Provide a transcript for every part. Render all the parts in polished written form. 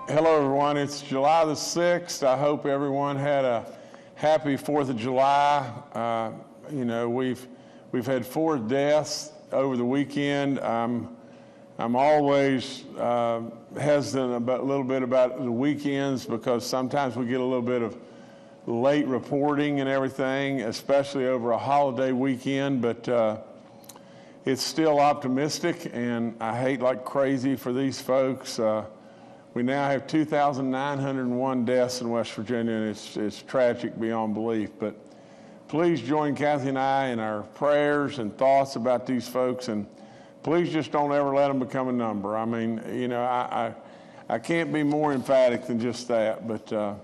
Hello, everyone. It's July the 6th. I hope everyone had a happy 4th of July. We've had 4 deaths over the weekend. I'm always hesitant about a little bit about the weekends because sometimes we get a little bit of late reporting and everything, especially over a holiday weekend, but it's still optimistic, and I hate like crazy for these folks. We now have 2,901 deaths in West Virginia, and it's tragic beyond belief. But please join Kathy and I in our prayers and thoughts about these folks, and please just don't ever let them become a number. I mean, I can't be more emphatic than just that. But the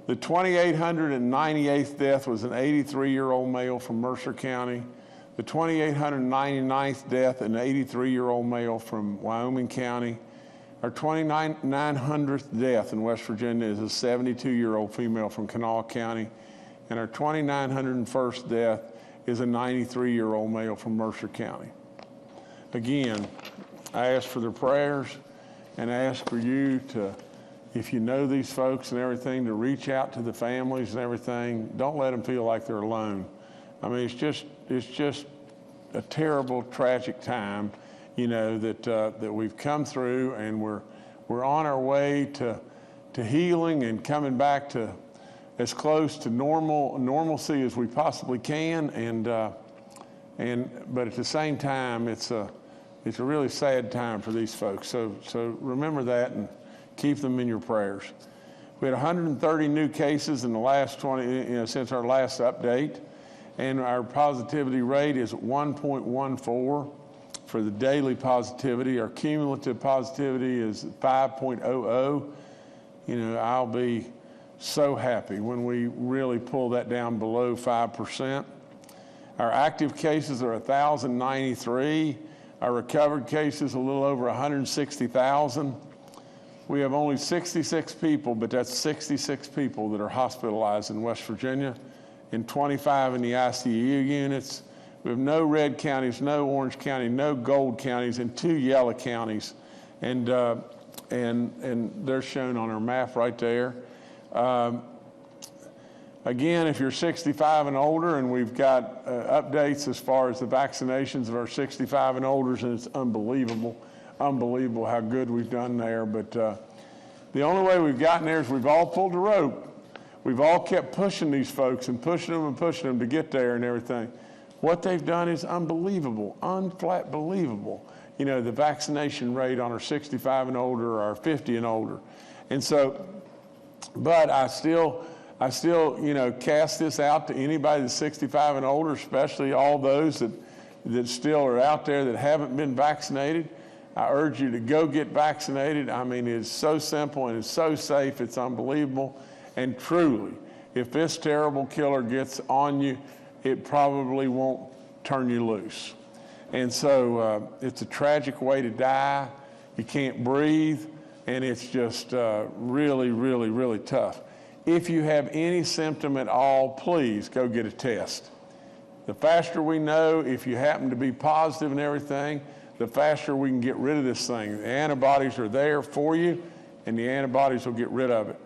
2,898th death was an 83-year-old male from Mercer County. The 2,899th death, an 83-year-old male from Wyoming County. Our 2,900th death in West Virginia is a 72-year-old female from Kanawha County. And our 2,901st death is a 93-year-old male from Mercer County. Again, I ask for their prayers, and I ask for you to, if you know these folks and everything, to reach out to the families and everything. Don't let them feel like they're alone. I mean, it's just a terrible, tragic time, that we've come through, and we're on our way to healing and coming back to as close to normalcy as we possibly can. But at the same time, it's a really sad time for these folks. So remember that and keep them in your prayers. We had 130 new cases in the last since our last update, and our positivity rate is 1.14 for the daily positivity. Our cumulative positivity is 5.00. I'll be so happy when we really pull that down below 5%. Our active cases are 1,093. Our recovered cases a little over 160,000. We have only 66 people, but that's 66 people that are hospitalized in West Virginia, and 25 in the ICU units. We have no red counties, no orange county, no gold counties, and 2 yellow counties, and they're shown on our map right there. Again, if you're 65 and older, and we've got updates as far as the vaccinations of our 65 and olders, and it's unbelievable how good we've done there. But the only way we've gotten there is we've all pulled the rope. We've all kept pushing these folks and pushing them to get there and everything. What they've done is unbelievable, unflat believable. The vaccination rate on our 65 and older, or our 50 and older. And so, but I still, cast this out to anybody that's 65 and older, especially all those that still are out there that haven't been vaccinated. I urge you to go get vaccinated. I mean, it's so simple and it's so safe, it's unbelievable. And truly, if this terrible killer gets on you, it probably won't turn you loose. And so it's a tragic way to die. You can't breathe, and it's just really, really, really tough. If you have any symptom at all, please go get a test. The faster we know, if you happen to be positive and everything, the faster we can get rid of this thing. The antibodies are there for you, and the antibodies will get rid of it.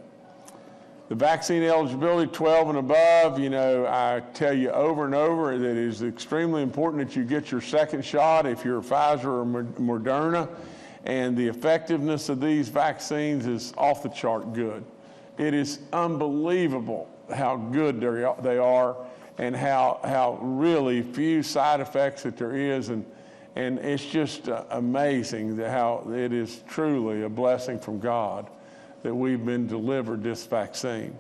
The vaccine eligibility, 12 and above, I tell you over and over that it is extremely important that you get your second shot if you're Pfizer or Moderna, and the effectiveness of these vaccines is off the chart good. It is unbelievable how good they are, and how really few side effects that there is, and it's just amazing how it is truly a blessing from God that we've been delivered this vaccine.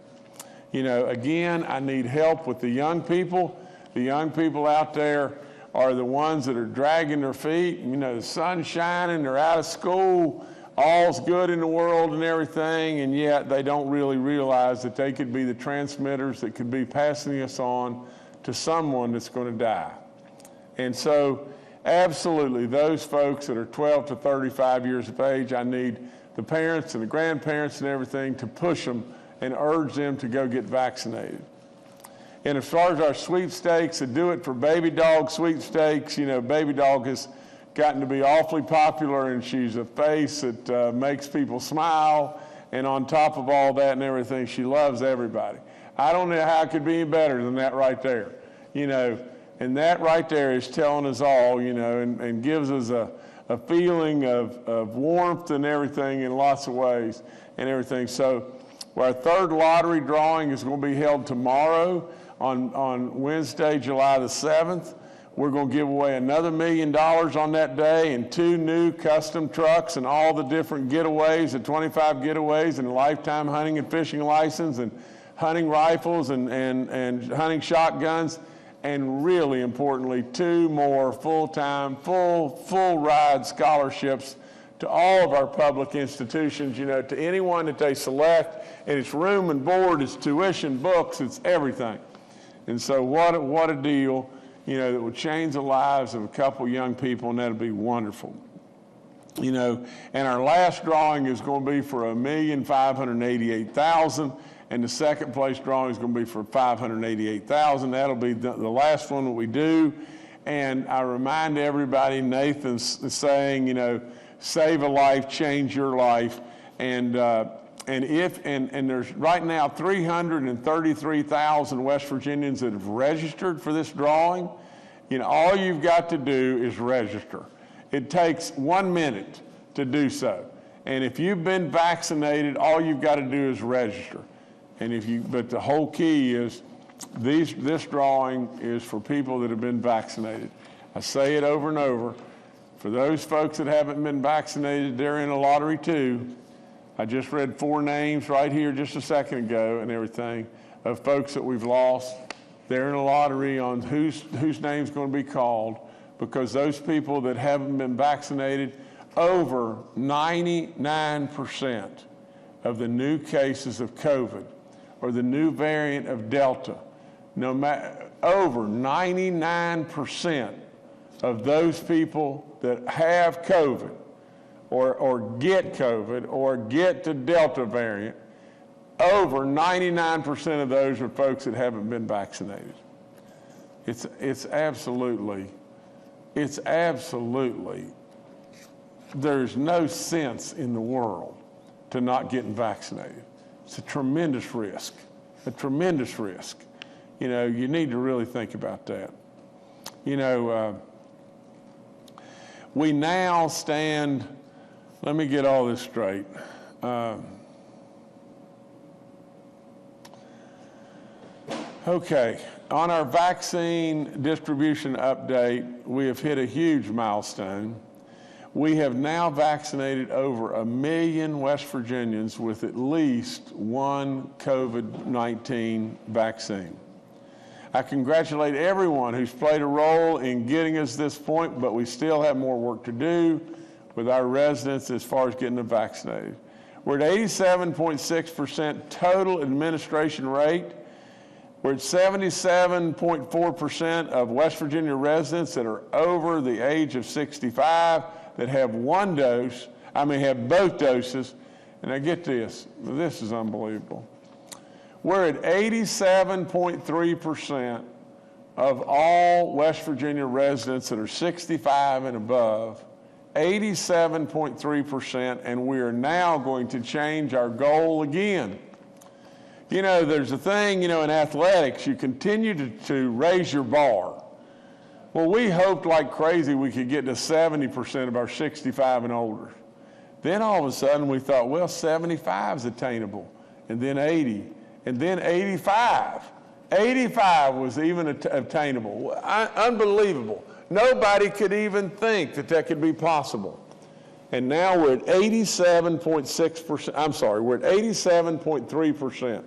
Again, I need help with the young people. The young people out there are the ones that are dragging their feet. The sun's shining, they're out of school, all's good in the world and everything, and yet they don't really realize that they could be the transmitters that could be passing us on to someone that's going to die. And so, absolutely, those folks that are 12 to 35 years of age, I need the parents and the grandparents and everything to push them and urge them to go get vaccinated. And as far as our sweepstakes, to do it for Baby Dog Sweepstakes, Baby Dog has gotten to be awfully popular, and she's a face that makes people smile. And on top of all that and everything, she loves everybody. I don't know how it could be any better than that right there, you know. And that right there is telling us all, you know, and gives us a feeling of warmth and everything in lots of ways and everything. So our third lottery drawing is going to be held tomorrow on Wednesday, July the 7th. We're going to give away another $1 million on that day and 2 new custom trucks and all the different getaways, the 25 getaways and a lifetime hunting and fishing license and hunting rifles and hunting shotguns. And really importantly, 2 more full-time, full ride scholarships to all of our public institutions, you know, to anyone that they select. And it's room and board, it's tuition, books, it's everything. And so what a deal, you know, that would change the lives of a couple young people, and that'd be wonderful. You know, and our last drawing is going to be for $1,588,000. And the second place drawing is going to be for $588,000. That'll be the last one that we do. And I remind everybody, Nathan's saying, you know, save a life, change your life. And there's right now 333,000 West Virginians that have registered for this drawing. You know, all you've got to do is register. It takes 1 minute to do so. And if you've been vaccinated, all you've got to do is register. But the whole key is this drawing is for people that have been vaccinated. I say it over and over. For those folks that haven't been vaccinated, they're in a lottery too. I just read 4 names right here just a second ago and everything of folks that we've lost. They're in a lottery on whose name's going to be called, because those people that haven't been vaccinated, over 99% of the new cases of COVID or the new variant of Delta, over 99% of those people that have COVID or get COVID or get the Delta variant, over 99% of those are folks that haven't been vaccinated. It's absolutely, there's no sense in the world to not getting vaccinated. It's a tremendous risk. You know, you need to really think about that. You know, we now stand, let me get all this straight. Okay, on our vaccine distribution update, we have hit a huge milestone. We have now vaccinated over 1 million West Virginians with at least 1 COVID-19 vaccine. I congratulate everyone who's played a role in getting us this point, but we still have more work to do with our residents as far as getting them vaccinated. We're at 87.6% total administration rate. We're at 77.4% of West Virginia residents that are over the age of 65 that have have both doses. And I get this is unbelievable. We're at 87.3% of all West Virginia residents that are 65 and above, 87.3%, and we are now going to change our goal again. You know, there's a thing, you know, in athletics, you continue to raise your bar. Well, we hoped like crazy we could get to 70% of our 65 and older. Then all of a sudden we thought, well, 75 is attainable, and then 80, and then 85. 85 was even attainable. Unbelievable. Nobody could even think that could be possible. And now we're at 87.6%, we're at 87.3%.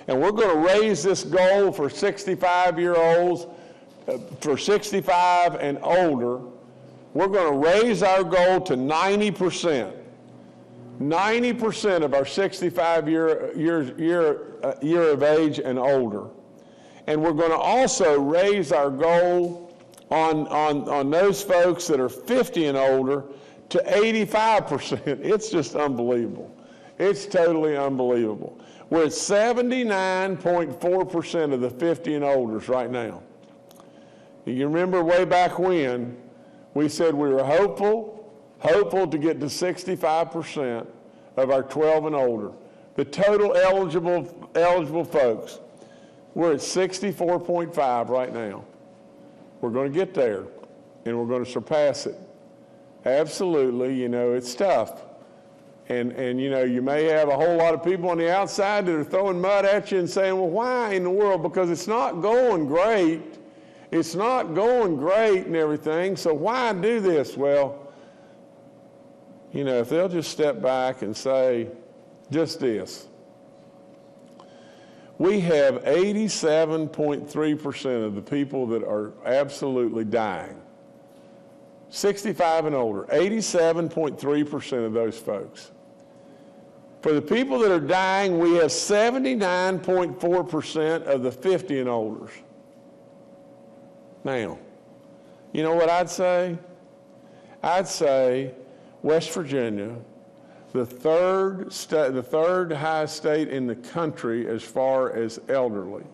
And we're going to raise this goal for 65-year-olds, for 65 and older. We're going to raise our goal to 90%. 90% of our 65 year of age and older. And we're going to also raise our goal on those folks that are 50 and older to 85%. It's just unbelievable. It's totally unbelievable. We're at 79.4% of the 50 and olders right now. You remember way back when We said we were hopeful to get to 65% of our 12 and older. The total eligible folks, we're at 64.5 right now. We're going to get there, and we're going to surpass it. Absolutely, you know, it's tough. And you know, you may have a whole lot of people on the outside that are throwing mud at you and saying, well, why in the world? Because it's not going great. It's not going great and everything, so why do this? Well, you know, if they'll just step back and say just this. We have 87.3% of the people that are absolutely dying. 65 and older, 87.3% of those folks. For the people that are dying, we have 79.4% of the 50 and olders. Now, you know what I'd say? I'd say West Virginia, the third highest state in the country as far as elderly,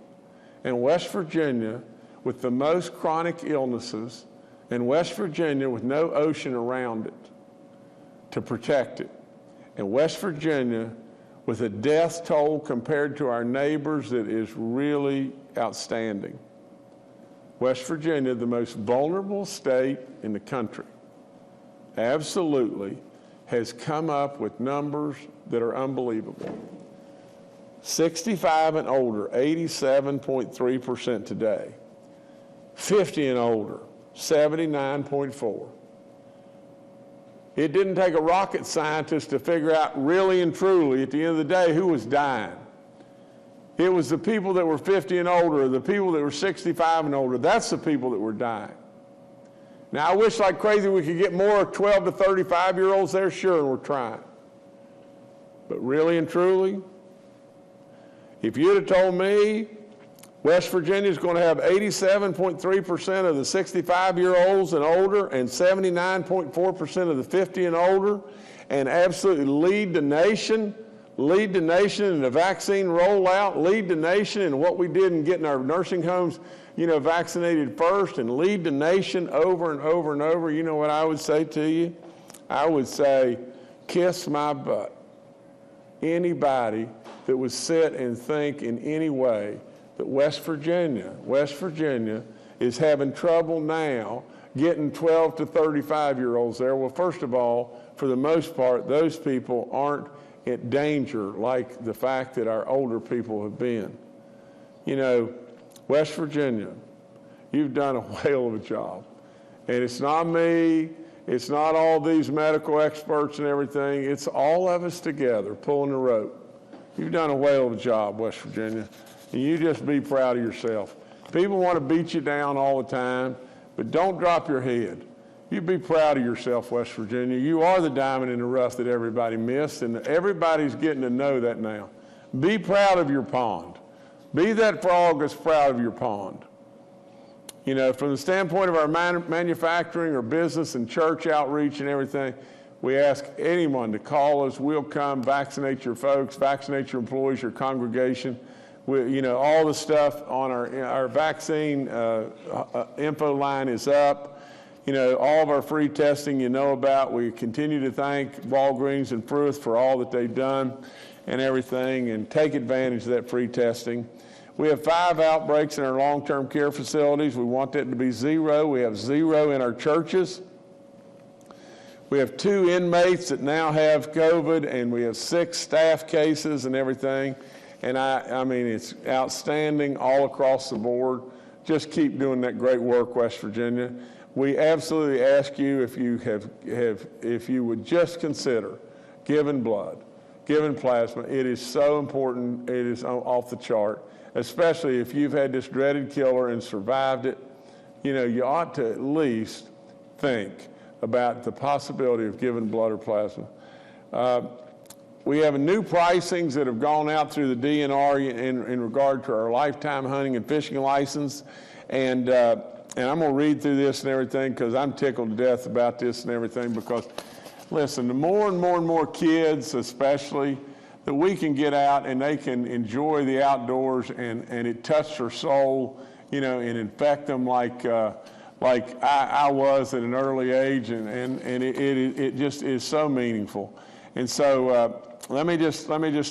and West Virginia with the most chronic illnesses, and West Virginia with no ocean around it to protect it, and West Virginia with a death toll compared to our neighbors that is really outstanding. West Virginia, the most vulnerable state in the country, absolutely has come up with numbers that are unbelievable. 65 and older, 87.3% today. 50 and older, 79.4%. It didn't take a rocket scientist to figure out really and truly at the end of the day who was dying. It was the people that were 50 and older, the people that were 65 and older. That's the people that were dying. Now, I wish like crazy we could get more 12 to 35-year-olds there, sure, and we're trying. But really and truly, if you'd have told me West Virginia is going to have 87.3% of the 65-year-olds and older and 79.4% of the 50 and older, and absolutely lead the nation in the vaccine rollout, lead the nation in what we did in getting our nursing homes, you know, vaccinated first, and lead the nation over and over and over, you know what I would say to you? I would say, kiss my butt. Anybody that would sit and think in any way that West Virginia is having trouble now getting 12 to 35-year-olds there. Well, first of all, for the most part, those people aren't at danger like the fact that our older people have been. You know, West Virginia, you've done a whale of a job. And it's not me, it's not all these medical experts and everything, it's all of us together pulling the rope. You've done a whale of a job, West Virginia, and you just be proud of yourself. People want to beat you down all the time, but don't drop your head. You be proud of yourself, West Virginia. You are the diamond in the rough that everybody missed, and everybody's getting to know that now. Be proud of your pond. Be that frog that's proud of your pond. You know, from the standpoint of our manufacturing or business and church outreach and everything, we ask anyone to call us. We'll come vaccinate your folks, vaccinate your employees, your congregation. You know, all the stuff on our vaccine info line is up. You know, all of our free testing you know about. We continue to thank Walgreens and Fruith for all that they've done and everything, and take advantage of that free testing. We have 5 outbreaks in our long-term care facilities. We want that to be 0. We have 0 in our churches. We have 2 inmates that now have COVID, and we have 6 staff cases and everything. And I mean, it's outstanding all across the board. Just keep doing that great work, West Virginia. We absolutely ask you if you would just consider giving blood, giving plasma. It is so important. It is off the chart, especially if you've had this dreaded killer and survived it. You know, you ought to at least think about the possibility of giving blood or plasma. We have new pricings that have gone out through the DNR in regard to our lifetime hunting and fishing license. And I'm going to read through this and everything because I'm tickled to death about this and everything, because, listen, the more and more kids especially that we can get out and they can enjoy the outdoors and it touched their soul, you know, and infect them like like I was at an early age, and it just is so meaningful. And so let me just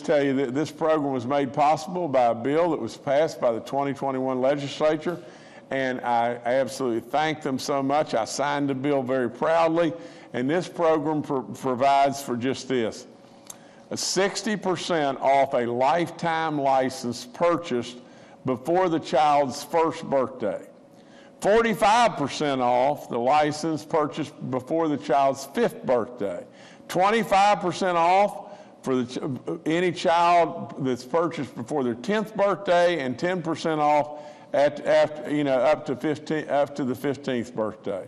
tell you that this program was made possible by a bill that was passed by the 2021 legislature, and I absolutely thank them so much. I signed the bill very proudly, and this program provides for just this: 60% off a lifetime license purchased before the child's first birthday. 45% off the license purchased before the child's 5th birthday. 25% off for any child that's purchased before their 10th birthday, and 10% off up to the 15th birthday.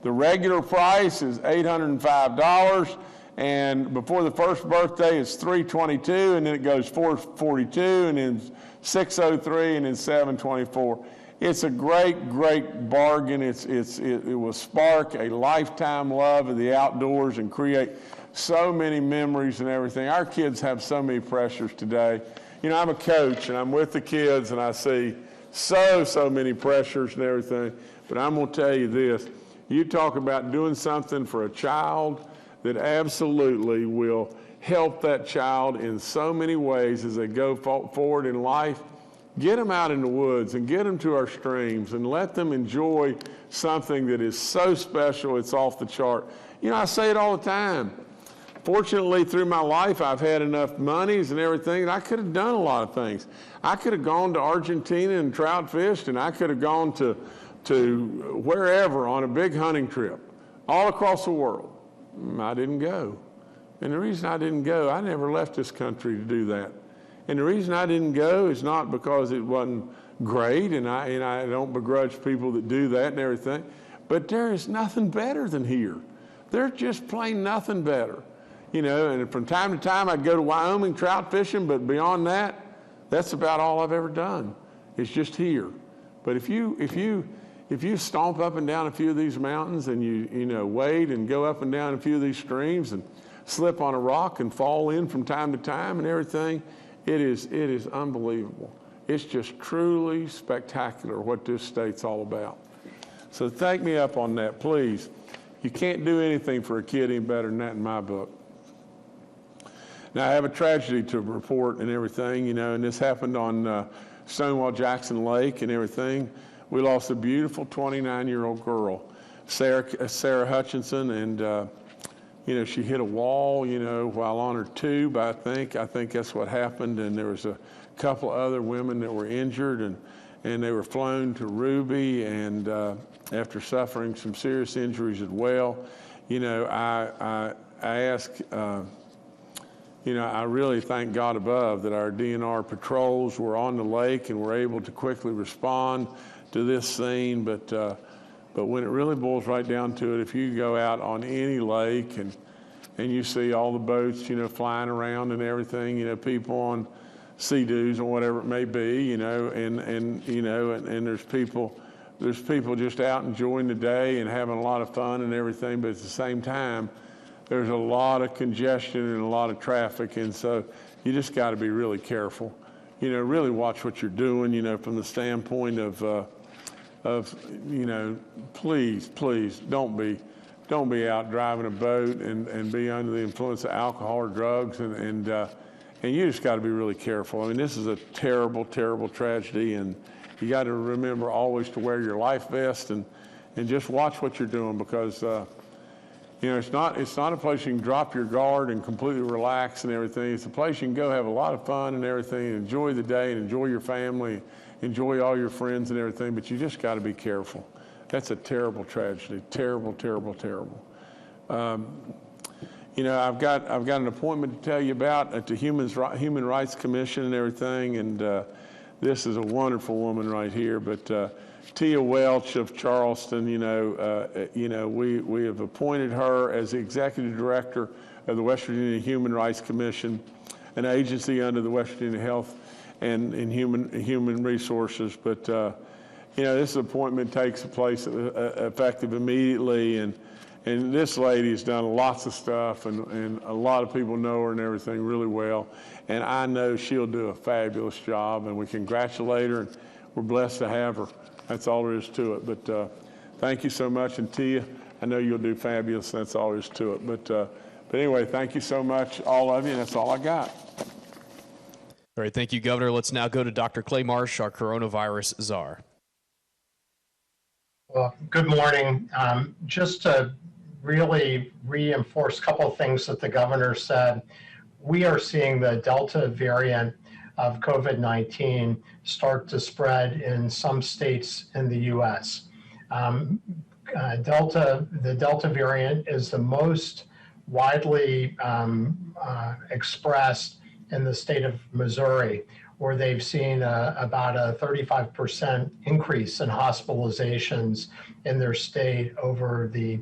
The regular price is $805, and before the first birthday it's $322, and then it goes $442, and then $603, and then $724. It's a great, great bargain. It will spark a lifetime love of the outdoors and create so many memories and everything. Our kids have so many pressures today. You know, I'm a coach, and I'm with the kids, and I see so many pressures and everything. But I'm going to tell you this. You talk about doing something for a child that absolutely will help that child in so many ways as they go forward in life. Get them out in the woods and get them to our streams and let them enjoy something that is so special it's off the chart. You know, I say it all the time. Fortunately, through my life, I've had enough monies and everything, and I could have done a lot of things. I could have gone to Argentina and trout fished, and I could have gone to wherever on a big hunting trip, all across the world. I didn't go. And the reason I didn't go, I never left this country to do that. And the reason I didn't go is not because it wasn't great, and I don't begrudge people that do that and everything, but there is nothing better than here. There's just plain nothing better. You know, and from time to time I'd go to Wyoming trout fishing, but beyond that, that's about all I've ever done. It's just here. But if you stomp up and down a few of these mountains, and you know, wade and go up and down a few of these streams and slip on a rock and fall in from time to time and everything, it is unbelievable. It's just truly spectacular what this state's all about. So take me up on that, please. You can't do anything for a kid any better than that in my book. Now, I have a tragedy to report and everything, you know, and this happened on Stonewall Jackson Lake and everything. We lost a beautiful 29-year-old girl, Sarah Hutchinson, and you know, she hit a wall, you know, while on her tube, I think that's what happened, and there was a couple other women that were injured, and they were flown to Ruby, and after suffering some serious injuries as well. You know, I ask, you know, I really thank God above that our DNR patrols were on the lake and were able to quickly respond to this scene, but when it really boils right down to it, if you go out on any lake and you see all the boats, you know, flying around and everything, you know, people on Sea-Doos or whatever it may be, you know, and you know, and there's people just out enjoying the day and having a lot of fun and everything, but at the same time, there's a lot of congestion and a lot of traffic, and so you just got to be really careful. You know, really watch what you're doing, you know, from the standpoint of you know, please don't be out driving a boat and be under the influence of alcohol or drugs, and you just got to be really careful. I mean, this is a terrible tragedy, and you got to remember always to wear your life vest and just watch what you're doing, because you know, it's not a place you can drop your guard and completely relax and everything. It's a place you can go have a lot of fun and everything, and enjoy the day and enjoy your family, enjoy all your friends and everything, but you just got to be careful. That's a terrible tragedy, terrible. You know, I've got an appointment to tell you about at the Human Rights Commission and everything, and this is a wonderful woman right here, but Tia Welch of Charleston, you know, we have appointed her as the executive director of the West Virginia Human Rights Commission, an agency under the West Virginia Health and Human Resources. But you know, this appointment takes place effective immediately, and this lady has done lots of stuff, and a lot of people know her and everything really well, and I know she'll do a fabulous job, and we congratulate her, and we're blessed to have her. That's all there is to it. But thank you so much. And Tia, I know you'll do fabulous. That's all there is to it. But anyway, thank you so much, all of you, and that's all I got. All right, thank you, Governor. Let's now go to Dr. Clay Marsh, our coronavirus czar. Well, good morning. Just to really reinforce a couple of things that the governor said, we are seeing the Delta variant of COVID-19 start to spread in some states in the U.S. The Delta variant is the most widely expressed in the state of Missouri, where they've seen about a 35% increase in hospitalizations in their state over the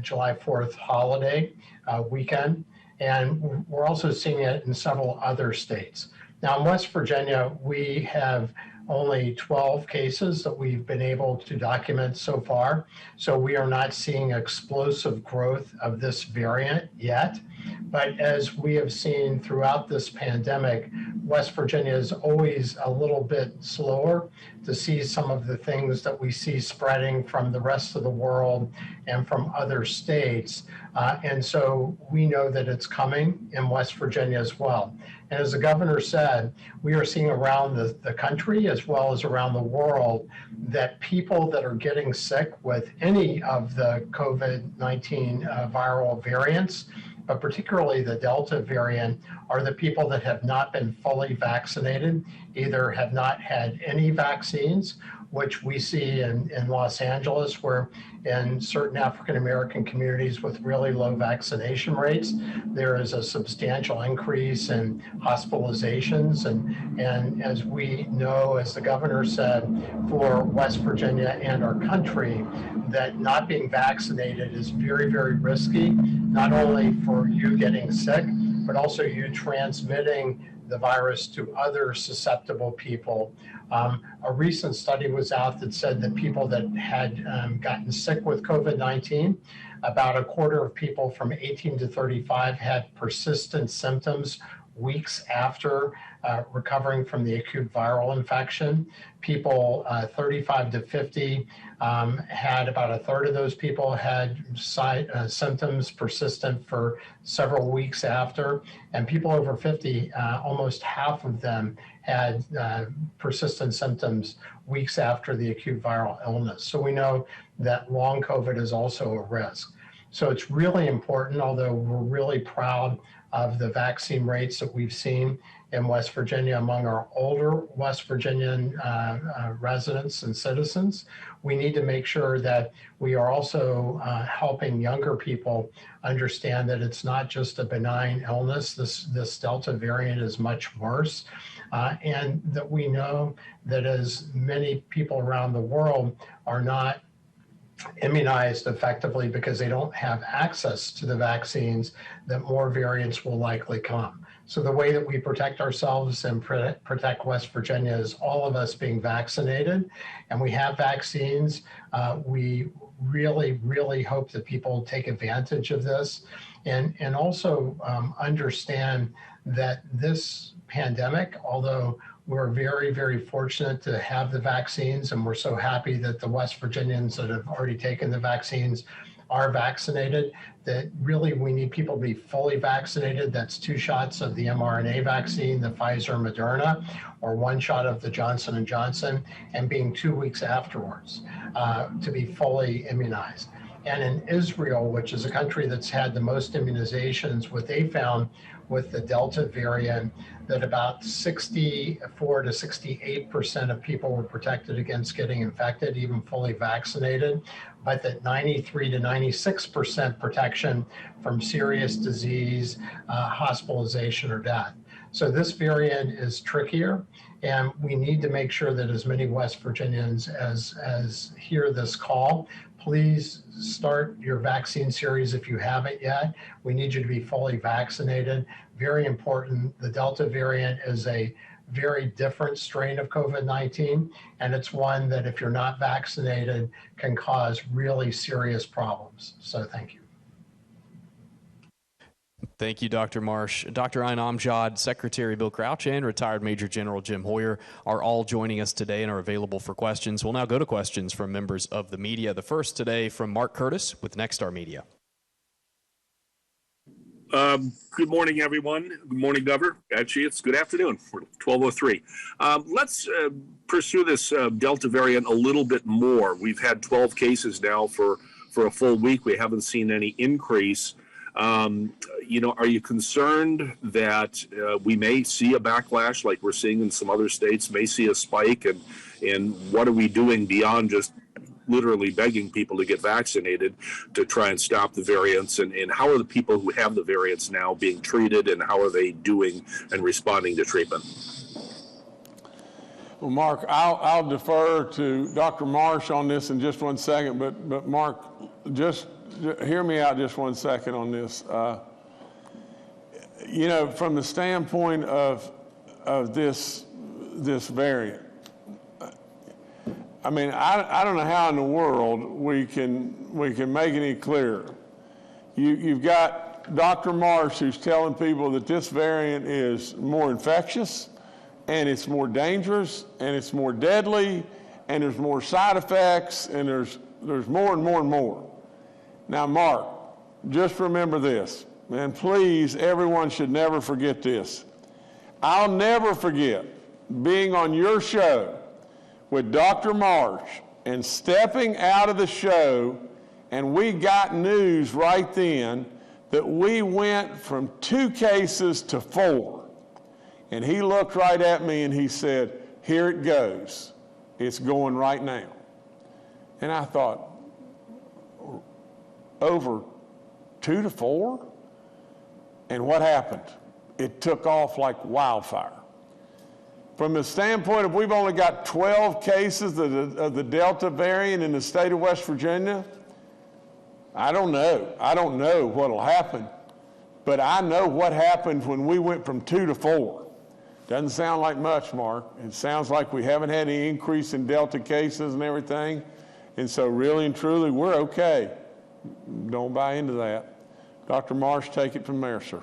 July 4th holiday weekend. And we're also seeing it in several other states. Now, in West Virginia, we have only 12 cases that we've been able to document so far. So we are not seeing explosive growth of this variant yet. But as we have seen throughout this pandemic, West Virginia is always a little bit slower to see some of the things that we see spreading from the rest of the world and from other states. And so we know that it's coming in West Virginia as well. And as the governor said, we are seeing around the country as well as around the world that people that are getting sick with any of the COVID-19 viral variants, but particularly the Delta variant, are the people that have not been fully vaccinated, either have not had any vaccines, which we see in Los Angeles, where in certain African-American communities with really low vaccination rates, there is a substantial increase in hospitalizations. And as we know, as the governor said, for West Virginia and our country, that not being vaccinated is very, very risky, not only for you getting sick, but also you transmitting the virus to other susceptible people. A recent study was out that said that people that had gotten sick with COVID-19, about a quarter of people from 18 to 35 had persistent symptoms weeks after recovering from the acute viral infection. People 35 to 50 had about a third of those people had symptoms persistent for several weeks after, and people over 50, almost half of them had persistent symptoms weeks after the acute viral illness. So we know that long COVID is also a risk. So it's really important, although we're really proud of the vaccine rates that we've seen in West Virginia among our older West Virginian residents and citizens, we need to make sure that we are also helping younger people understand that it's not just a benign illness. This Delta variant is much worse. And that we know that as many people around the world are not immunized effectively because they don't have access to the vaccines, that more variants will likely come. So the way that we protect ourselves and protect West Virginia is all of us being vaccinated, and we have vaccines. We really, really hope that people take advantage of this and also understand that this pandemic, although we're very, very fortunate to have the vaccines, and we're so happy that the West Virginians that have already taken the vaccines are vaccinated, that really we need people to be fully vaccinated. That's 2 shots of the mRNA vaccine, the Pfizer Moderna, or 1 shot of the Johnson & Johnson, and being 2 weeks afterwards to be fully immunized. And in Israel, which is a country that's had the most immunizations, what they found with the Delta variant, that about 64 to 68% of people were protected against getting infected, even fully vaccinated, but that 93 to 96% protection from serious disease, hospitalization, or death. So this variant is trickier, and we need to make sure that as many West Virginians as hear this call, please start your vaccine series if you haven't yet. We need you to be fully vaccinated. Very important. The Delta variant is a very different strain of COVID-19, and it's one that if you're not vaccinated can cause really serious problems. So thank you. Thank you, Dr. Marsh. Dr. Ayn Amjad, Secretary Bill Crouch, and retired Major General Jim Hoyer are all joining us today and are available for questions. We'll now go to questions from members of the media. The first today from Mark Curtis with Nexstar Media. Good morning, everyone. Good morning, Governor. Actually, it's good afternoon. We're 12:03. Let's pursue this Delta variant a little bit more. We've had 12 cases now for a full week. We haven't seen any increase. Are you concerned that we may see a backlash like we're seeing in some other states, may see a spike? And what are we doing beyond just literally begging people to get vaccinated to try and stop the variants? And how are the people who have the variants now being treated, and how are they doing and responding to treatment? Well, Mark, I'll defer to Dr. Marsh on this in just one second, but Mark, just hear me out just 1 second on this. From the standpoint of this variant, I mean, I don't know how in the world we can make it any clearer. You've got Dr. Marsh who's telling people that this variant is more infectious, and it's more dangerous, and it's more deadly, and there's more side effects, and there's more and more and more. Now, Mark, just remember this, and please, everyone should never forget this. I'll never forget being on your show with Dr. Marsh and stepping out of the show, and we got news right then that we went from 2 cases to 4. And he looked right at me and he said, "Here it goes. It's going right now." And I thought, over 2 to 4? And what happened? It took off like wildfire. From the standpoint of we've only got 12 cases of the Delta variant in the state of West Virginia, I don't know. I don't know what'll happen, but I know what happened when we went from 2 to 4. Doesn't sound like much, Mark. It sounds like we haven't had any increase in Delta cases and everything, and so really and truly, we're okay. Don't buy into that. Dr. Marsh, take it from there, sir.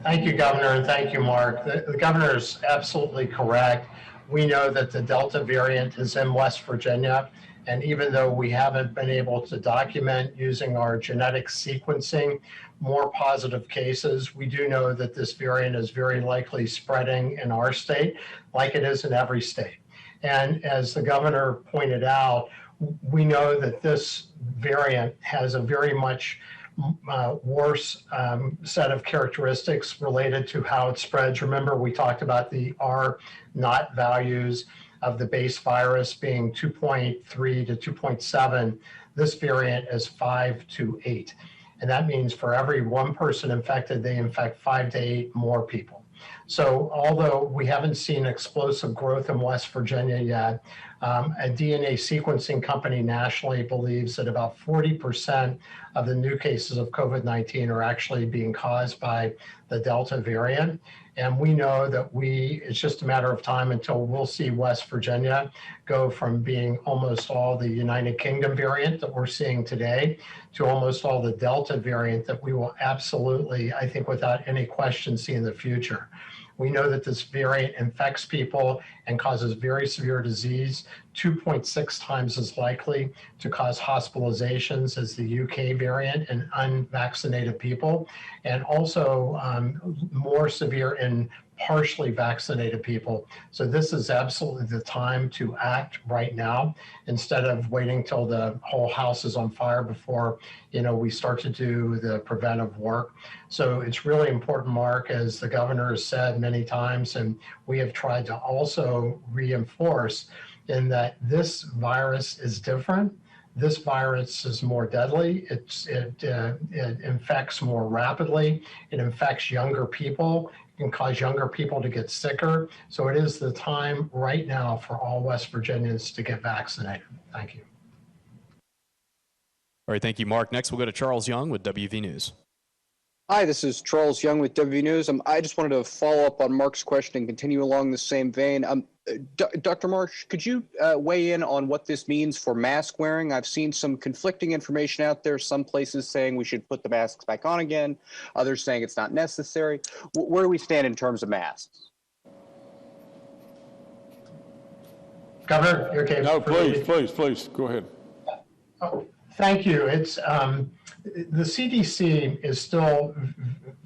Thank you, Governor, and thank you, Mark. The Governor is absolutely correct. We know that the Delta variant is in West Virginia, and even though we haven't been able to document using our genetic sequencing more positive cases, we do know that this variant is very likely spreading in our state, like it is in every state. And as the Governor pointed out, we know that this variant has a very much worse set of characteristics related to how it spreads. Remember, we talked about the R-naught values of the base virus being 2.3 to 2.7. This variant is 5 to 8. And that means for every 1 person infected, they infect 5 to 8 more people. So although we haven't seen explosive growth in West Virginia yet, a DNA sequencing company nationally believes that about 40% of the new cases of COVID-19 are actually being caused by the Delta variant. And we know that it's just a matter of time until we'll see West Virginia go from being almost all the United Kingdom variant that we're seeing today to almost all the Delta variant that we will absolutely, I think without any question, see in the future. We know that this variant infects people and causes very severe disease, 2.6 times as likely to cause hospitalizations as the UK variant in unvaccinated people, and also more severe in partially vaccinated people. So this is absolutely the time to act right now instead of waiting till the whole house is on fire before we start to do the preventive work. So it's really important, Mark, as the Governor has said many times, and we have tried to also reinforce in that this virus is different. This virus is more deadly. It infects more rapidly. It infects younger people. It can cause younger people to get sicker. So it is the time right now for all West Virginians to get vaccinated. Thank you. All right, thank you, Mark. Next, we'll go to Charles Young with WV News. Hi, this is Charles Young with WV News. I just wanted to follow up on Mark's question and continue along the same vein. Dr. Marsh, could you weigh in on what this means for mask wearing? I've seen some conflicting information out there. Some places saying we should put the masks back on again. Others saying it's not necessary. Where do we stand in terms of masks? Governor, you're okay? No, please, go ahead. Oh, thank you. It's the CDC is still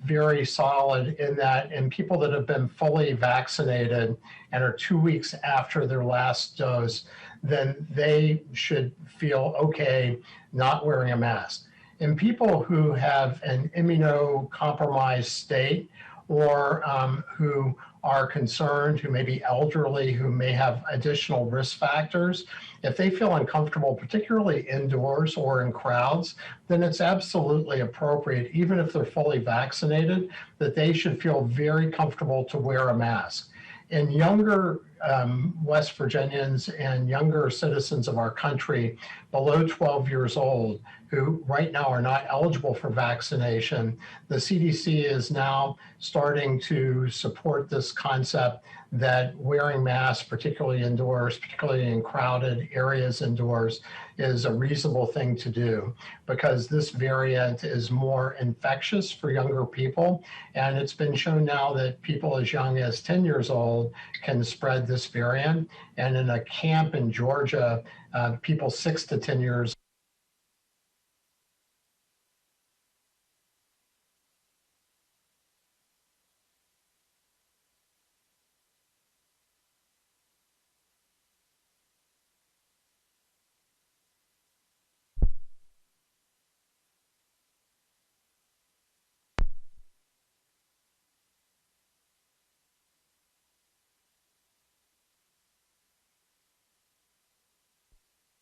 very solid in that in people that have been fully vaccinated and are 2 weeks after their last dose, then they should feel okay not wearing a mask. In people who have an immunocompromised state or who are concerned, who may be elderly, who may have additional risk factors, if they feel uncomfortable, particularly indoors or in crowds, then it's absolutely appropriate, even if they're fully vaccinated, that they should feel very comfortable to wear a mask. In younger West Virginians and younger citizens of our country below 12 years old who right now are not eligible for vaccination, the CDC is now starting to support this concept that wearing masks, particularly indoors, particularly in crowded areas indoors, is a reasonable thing to do because this variant is more infectious for younger people. And it's been shown now that people as young as 10 years old can spread this variant. And in a camp in Georgia, people 6 to 10 years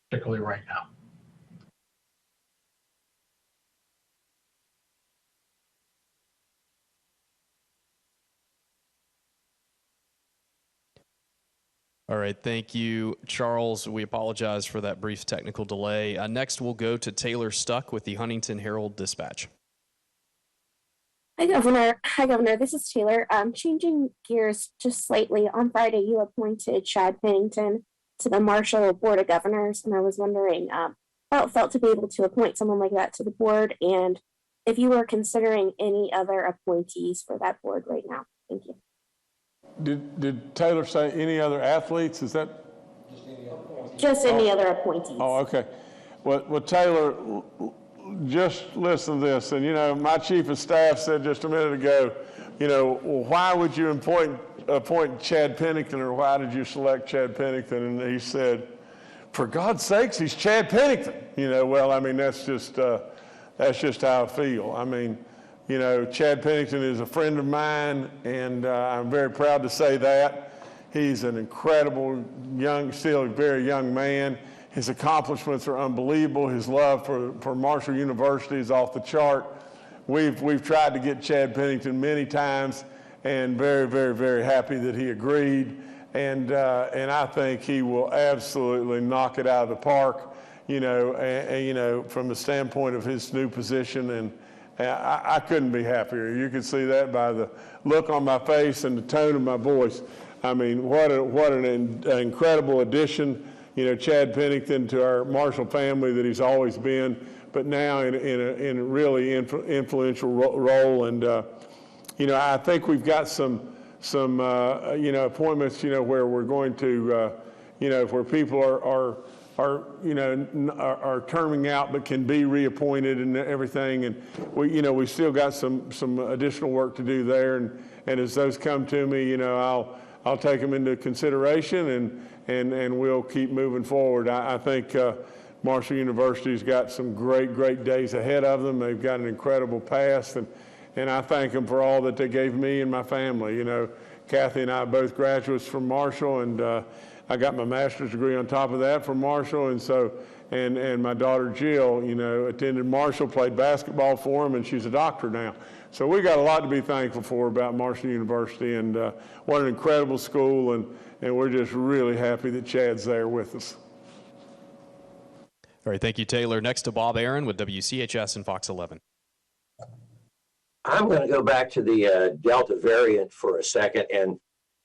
particularly right now. All right, thank you, Charles. We apologize for that brief technical delay. Next, we'll go to Taylor Stuck with the Huntington Herald-Dispatch. Hi, Governor. This is Taylor. Changing gears just slightly. On Friday, you appointed Chad Pennington to the Marshall Board of Governors, and I was wondering how it felt to be able to appoint someone like that to the board, and if you were considering any other appointees for that board right now. Thank you. Did Taylor say any other athletes? Is that? Just any other appointees. Oh, okay. Well, Taylor, just listen to this. And, you know, my chief of staff said just a minute ago, you know, well, why would you appoint Chad Pennington, or why did you select Chad Pennington? And he said, for God's sakes, he's Chad Pennington. You know, well, I mean, that's just how I feel. I mean, you know, Chad Pennington is a friend of mine, and I'm very proud to say that. He's an incredible still a very young man. His accomplishments are unbelievable. His love for Marshall University is off the chart. We've tried to get Chad Pennington many times, and very, very, very happy that he agreed. And I think he will absolutely knock it out of the park, you know, you know, from the standpoint of his new position. And I couldn't be happier. You can see that by the look on my face and the tone of my voice. I mean, what an incredible addition, you know, Chad Pennington to our Marshall family that he's always been, but now in a really influential role. And you know, I think we've got some you know, appointments, you know, where we're going to you know, where people are you know, are terming out but can be reappointed and everything. And we still got some additional work to do there. And as those come to me, you know, I'll take them into consideration, and we'll keep moving forward. I think Marshall University's got some great days ahead of them. They've got an incredible past, and I thank them for all that they gave me and my family. You know, Kathy and I are both graduates from Marshall, and I got my master's degree on top of that from Marshall, and so, and my daughter Jill, you know, attended Marshall, played basketball for him, and she's a doctor now. So we got a lot to be thankful for about Marshall University, and what an incredible school, and we're just really happy that Chad's there with us. All right, thank you, Taylor. Next to Bob Aaron with WCHS and Fox 11. I'm going to go back to the Delta variant for a second, and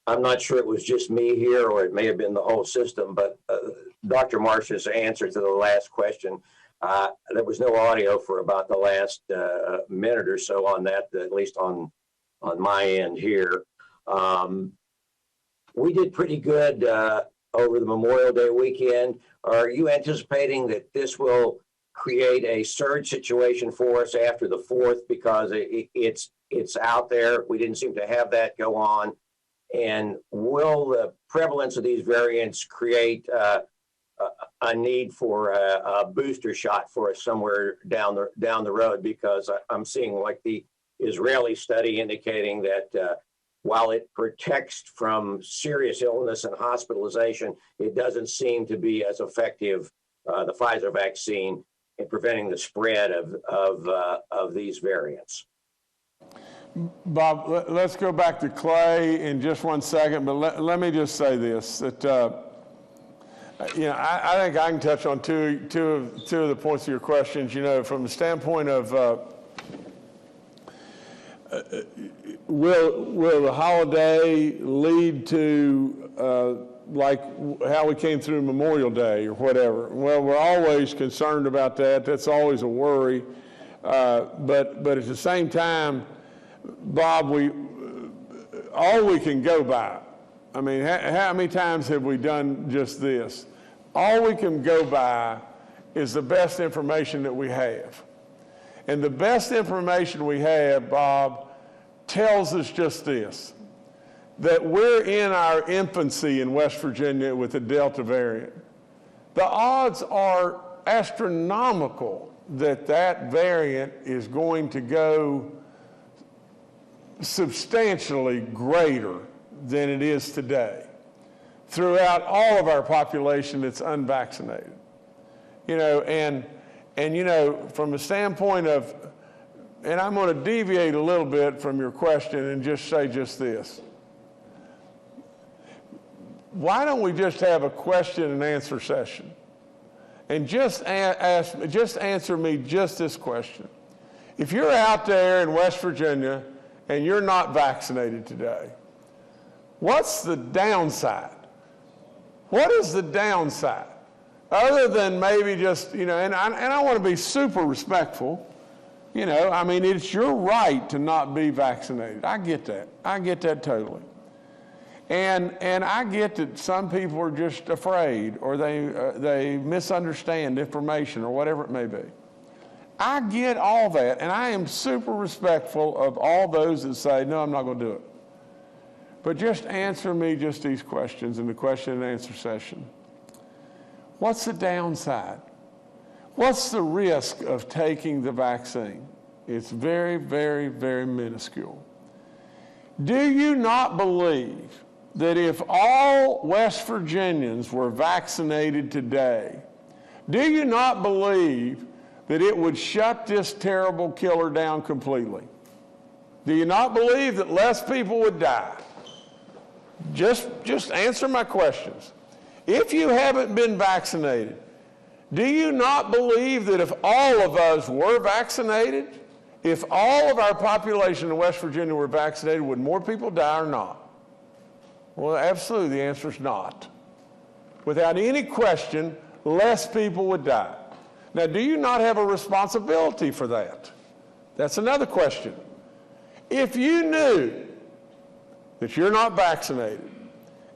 I'm not sure it was just me here or it may have been the whole system, but Dr. Marsh's answer to the last question, there was no audio for about the last minute or so on that, at least on my end here. We did pretty good over the Memorial Day weekend. Are you anticipating that this will create a surge situation for us after the 4th, because it's out there? We didn't seem to have that go on. And will the prevalence of these variants create a need for a booster shot for us somewhere down the road? Because I'm seeing like the Israeli study indicating that while it protects from serious illness and hospitalization, it doesn't seem to be as effective, the Pfizer vaccine, in preventing the spread of these variants. Bob, let's go back to Clay in just one second, but let me just say this, that I think I can touch on two of the points of your questions. From the standpoint of will the holiday lead to like how we came through Memorial Day or whatever? Well, we're always concerned about that. That's always a worry. But at the same time, Bob, all we can go by, I mean, how many times have we done just this? All we can go by is the best information that we have. And the best information we have, Bob, tells us just this, that we're in our infancy in West Virginia with the Delta variant. The odds are astronomical that that variant is going to go substantially greater than it is today throughout all of our population that's unvaccinated. And from the standpoint of, and I'm going to deviate a little bit from your question and just say just this. Why don't we just have a question and answer session? And just answer me just this question. If you're out there in West Virginia and you're not vaccinated today, what's the downside? What is the downside? Other than maybe just, and I want to be super respectful. I mean, it's your right to not be vaccinated. I get that. I get that totally. And I get that some people are just afraid, or they misunderstand information, or whatever it may be. I get all that, and I am super respectful of all those that say, no, I'm not going to do it. But just answer me just these questions in the question and answer session. What's the downside? What's the risk of taking the vaccine? It's very, very, very minuscule. Do you not believe that if all West Virginians were vaccinated today, do you not believe that it would shut this terrible killer down completely? Do you not believe that less people would die? Just answer my questions. If you haven't been vaccinated, do you not believe that if all of us were vaccinated, if all of our population in West Virginia were vaccinated, would more people die or not? Well, absolutely, the answer is not. Without any question, less people would die. Now, do you not have a responsibility for that? That's another question. If you knew that you're not vaccinated,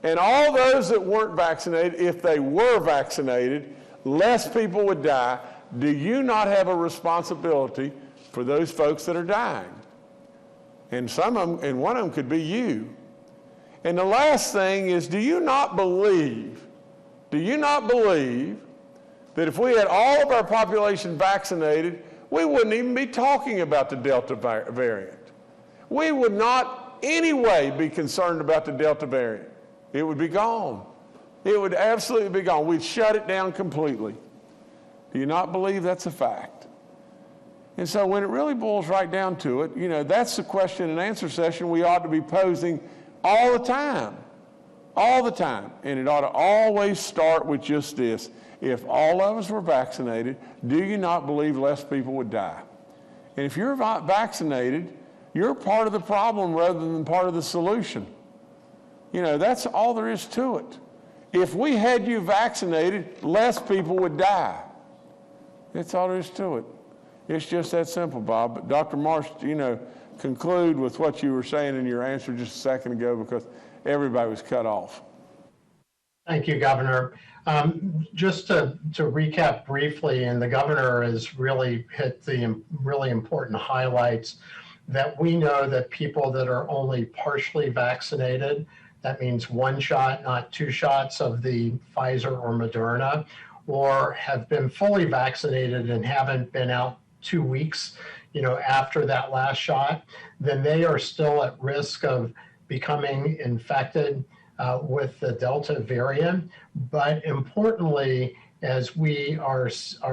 and all those that weren't vaccinated, if they were vaccinated, less people would die, do you not have a responsibility for those folks that are dying? And some of them, and one of them could be you. And the last thing is, do you not believe that if we had all of our population vaccinated, we wouldn't even be talking about the Delta variant? We would not anyway be concerned about the Delta variant. It would be gone. It would absolutely be gone. We'd shut it down completely. Do you not believe that's a fact? And so when it really boils right down to it, that's the question and answer session we ought to be posing all the time. All the time. And it ought to always start with just this. If all of us were vaccinated, do you not believe less people would die? And if you're not vaccinated, you're part of the problem rather than part of the solution. You know, that's all there is to it. If we had you vaccinated, less people would die. That's all there is to it. It's just that simple, Bob. But Dr. Marsh, you know, conclude with what you were saying in your answer just a second ago, because everybody was cut off. Thank you, Governor. Just to recap briefly, and the governor has really hit the really important highlights, that we know that people that are only partially vaccinated, that means one shot, not two shots of the Pfizer or Moderna, or have been fully vaccinated and haven't been out 2 weeks, you know, after that last shot, then they are still at risk of becoming infected with the Delta variant. But importantly, as we are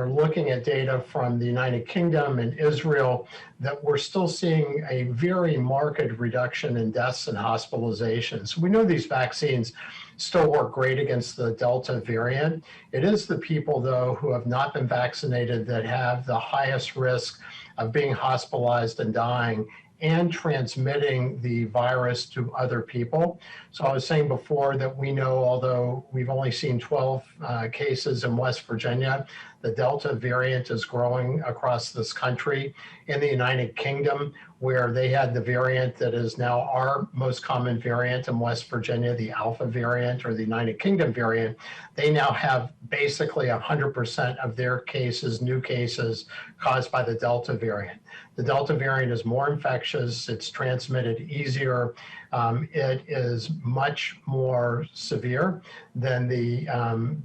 looking at data from the United Kingdom and Israel, that we're still seeing a very marked reduction in deaths and hospitalizations. We know these vaccines still work great against the Delta variant. It is the people, though, who have not been vaccinated that have the highest risk of being hospitalized and dying and transmitting the virus to other people. So I was saying before that we know, although we've only seen 12 cases in West Virginia, the Delta variant is growing across this country. In the United Kingdom, where they had the variant that is now our most common variant in West Virginia, the Alpha variant or the United Kingdom variant, they now have basically 100% of their cases, new cases, caused by the Delta variant. The Delta variant is more infectious, it's transmitted easier, it is much more severe than the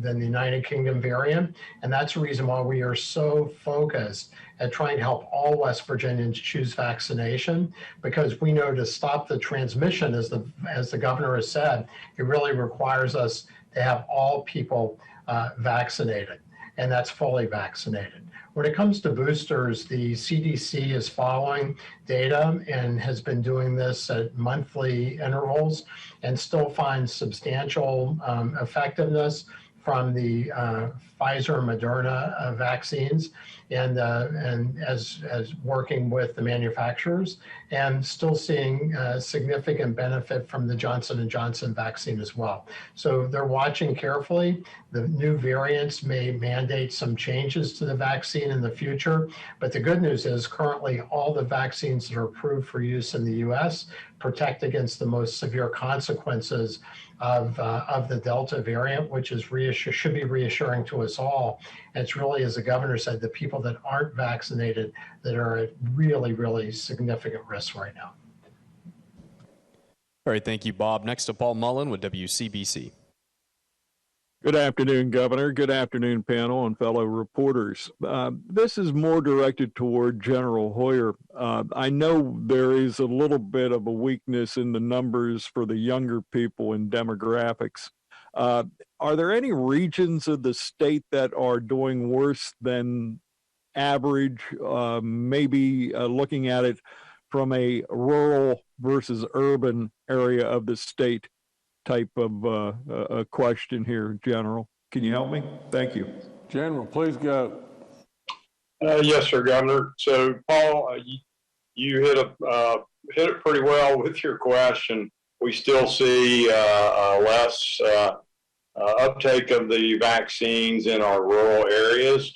United Kingdom variant, and that's the reason why we are so focused at trying to help all West Virginians choose vaccination, because we know to stop the transmission, as the governor has said, it really requires us to have all people vaccinated, and that's fully vaccinated. When it comes to boosters, the CDC is following data and has been doing this at monthly intervals and still finds substantial effectiveness from the Pfizer and Moderna vaccines, and as working with the manufacturers, and still seeing significant benefit from the Johnson & Johnson vaccine as well. So they're watching carefully. The new variants may mandate some changes to the vaccine in the future, but the good news is currently all the vaccines that are approved for use in the US protect against the most severe consequences of the Delta variant, which is should be reassuring to us all. And it's really, as the governor said, the people that aren't vaccinated that are at really, really significant risk right now. All right, thank you, Bob. Next to Paul Mullen with WCBC. Good afternoon, Governor. Good afternoon, panel and fellow reporters. This is more directed toward General Hoyer. I know there is a little bit of a weakness in the numbers for the younger people in demographics. Are there any regions of the state that are doing worse than average, maybe looking at it from a rural versus urban area of the state type of a question here, General? Can you help me? Thank you. General, please go. Yes, sir, Governor. So, Paul, you hit it pretty well with your question. We still see less uptake of the vaccines in our rural areas.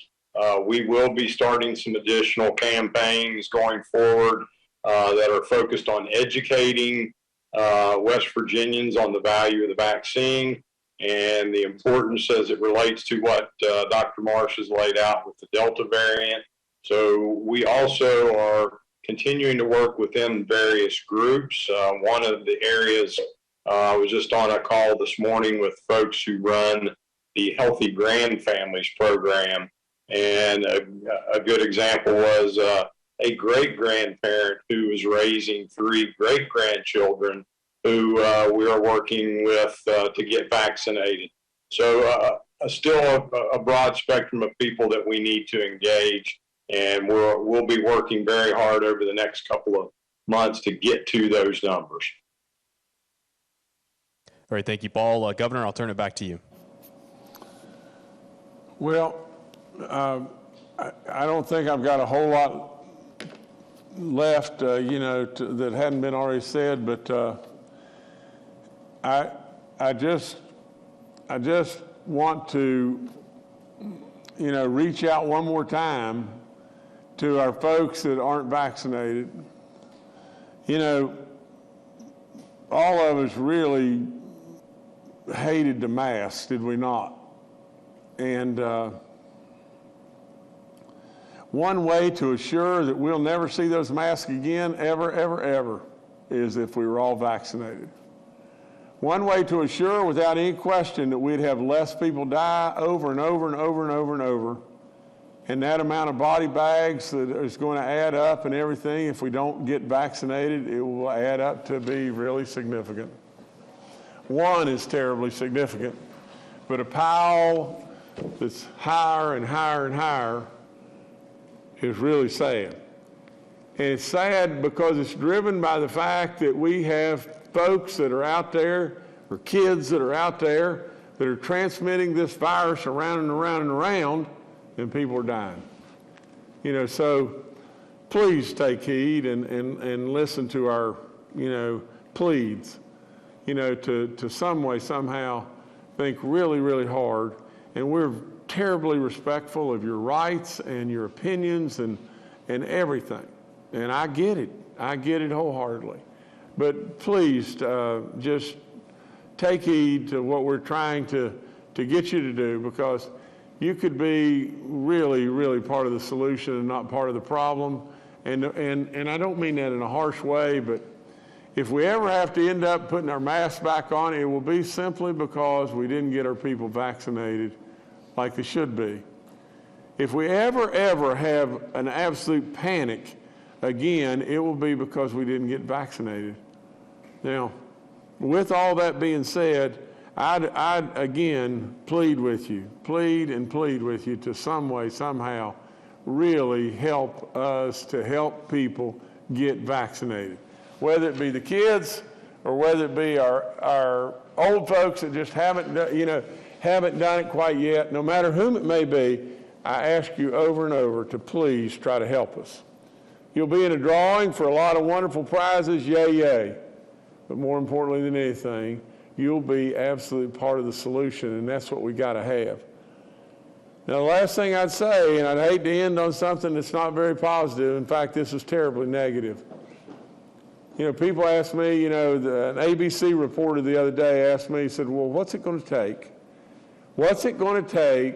We will be starting some additional campaigns going forward that are focused on educating West Virginians on the value of the vaccine and the importance as it relates to what Dr. Marsh has laid out with the Delta variant. So we also are continuing to work within various groups. One of the areas, I was just on a call this morning with folks who run the Healthy Grand Families program. And a good example was a great-grandparent who was raising 3 great-grandchildren who we are working with to get vaccinated. So still a broad spectrum of people that we need to engage, and we'll be working very hard over the next couple of months to get to those numbers. All right, thank you, Paul. Governor, I'll turn it back to you. Well, I don't think I've got a whole lot left, that hadn't been already said, but I just want to, reach out one more time to our folks that aren't vaccinated. All of us really hated the mask, did we not? And one way to assure that we'll never see those masks again, ever, is if we were all vaccinated. One way to assure without any question that we'd have less people die over and over, and that amount of body bags that is going to add up and everything, if we don't get vaccinated, it will add up to be really significant. One is terribly significant, but a pile that's higher and higher and higher is really sad. And it's sad because it's driven by the fact that we have folks that are out there, or kids that are out there, that are transmitting this virus around and around and around, and people are dying. So please take heed and listen to our, pleads, to some way, somehow think really, really hard. And we're terribly respectful of your rights and your opinions and everything. And I get it wholeheartedly. But please just take heed to what we're trying to get you to do, because you could be really, really part of the solution and not part of the problem. And I don't mean that in a harsh way, but if we ever have to end up putting our masks back on, it will be simply because we didn't get our people vaccinated like they should be. If we ever have an absolute panic again, it will be because we didn't get vaccinated. Now, with all that being said, I'd again plead with you to some way, somehow, really help us to help people get vaccinated. Whether it be the kids or whether it be our old folks that just haven't done it quite yet, no matter whom it may be, I ask you over and over to please try to help us. You'll be in a drawing for a lot of wonderful prizes, yay. But more importantly than anything, you'll be absolutely part of the solution, and that's what we got to have. Now, the last thing I'd say, and I'd hate to end on something that's not very positive. In fact, this is terribly negative. People ask me, an ABC reporter the other day asked me, he said, well, what's it going to take? What's it going to take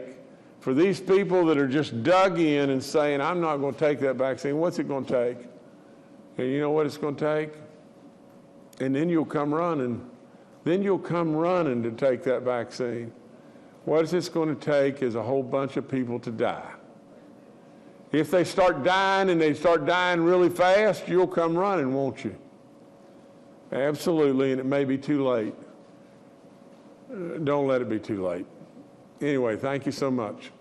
for these people that are just dug in and saying, I'm not going to take that vaccine? What's it going to take? And you know what it's going to take? And then you'll come running. Then you'll come running to take that vaccine. What it's going to take is a whole bunch of people to die. If they start dying and they start dying really fast, you'll come running, won't you? Absolutely, and it may be too late. Don't let it be too late. Anyway, thank you so much.